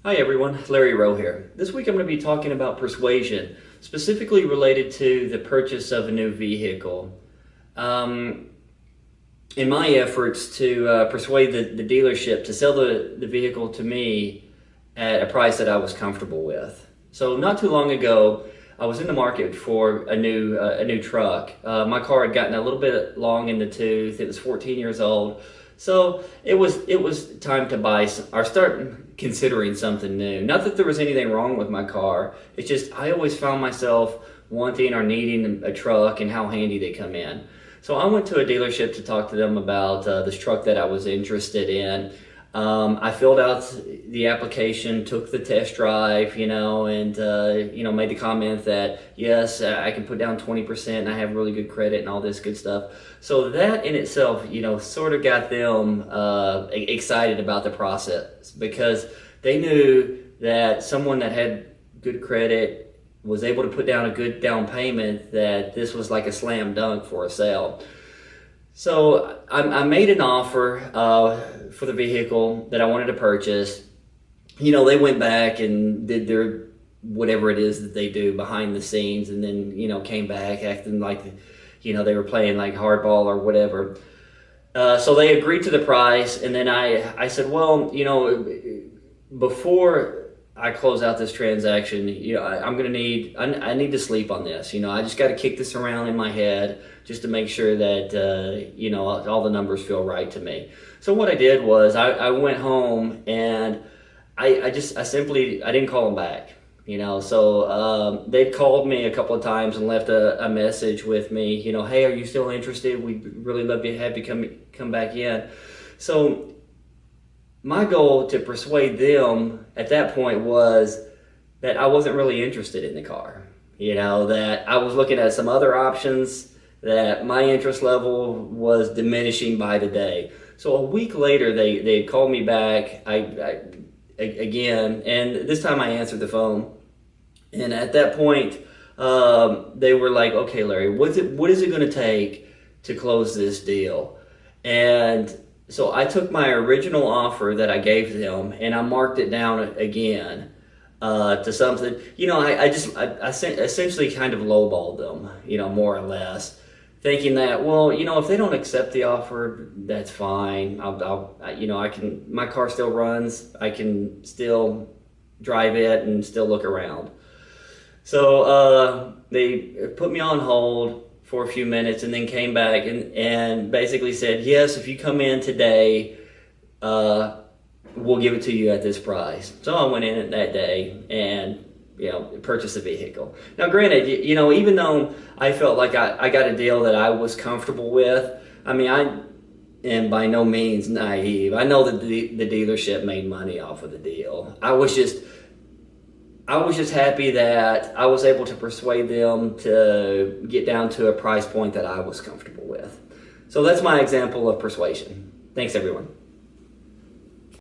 Hi everyone, LarryRowe here. This week I'm going to be talking about persuasion, specifically related to the purchase of a new vehicle. In my efforts to persuade the dealership to sell the vehicle to me at a price that I was comfortable with. So not too long ago, I was in the market for a new truck. My car had gotten a little bit long in the tooth. It was 14 years old. So it was time to buy or start considering something new. Not that there was anything wrong with my car. It's just I always found myself wanting or needing a truck and how handy they come in. So I went to a dealership to talk to them about this truck that I was interested in. I filled out the application, took the test drive, and made the comment that yes, I can put down 20% and I have really good credit and all this good stuff. So that in itself, sort of got them excited about the process because they knew that someone that had good credit was able to put down a good down payment, that this was like a slam dunk for a sale. So I made an offer for the vehicle that I wanted to purchase. They went back and did their whatever it is that they do behind the scenes, and then came back acting like they were playing like hardball or whatever. So they agreed to the price, and then I said, well, before I close out this transaction, I need to sleep on this. I just got to kick this around in my head just to make sure that, all the numbers feel right to me. So what I did was I went home and I didn't call them back. So they called me a couple of times and left a message with me, hey, are you still interested? We'd really love to have you come back in. So my goal to persuade them at that point was that I wasn't really interested in the car. That I was looking at some other options, that my interest level was diminishing by the day. So a week later, they called me back again, and this time I answered the phone. And at that point, they were like, okay, Larry, what is it going to take to close this deal? And so I took my original offer that I gave them and I marked it down again to something. I essentially kind of lowballed them, more or less, thinking that, well, if they don't accept the offer, that's fine. My car still runs. I can still drive it and still look around. So they put me on hold for a few minutes and then came back and basically said, yes, if you come in today, we'll give it to you at this price. So I went in that day and purchased a vehicle. Now granted, even though I felt like I got a deal that I was comfortable with, I am by no means naive. I know that the dealership made money off of the deal. I was just happy that I was able to persuade them to get down to a price point that I was comfortable with. So that's my example of persuasion. Thanks, everyone.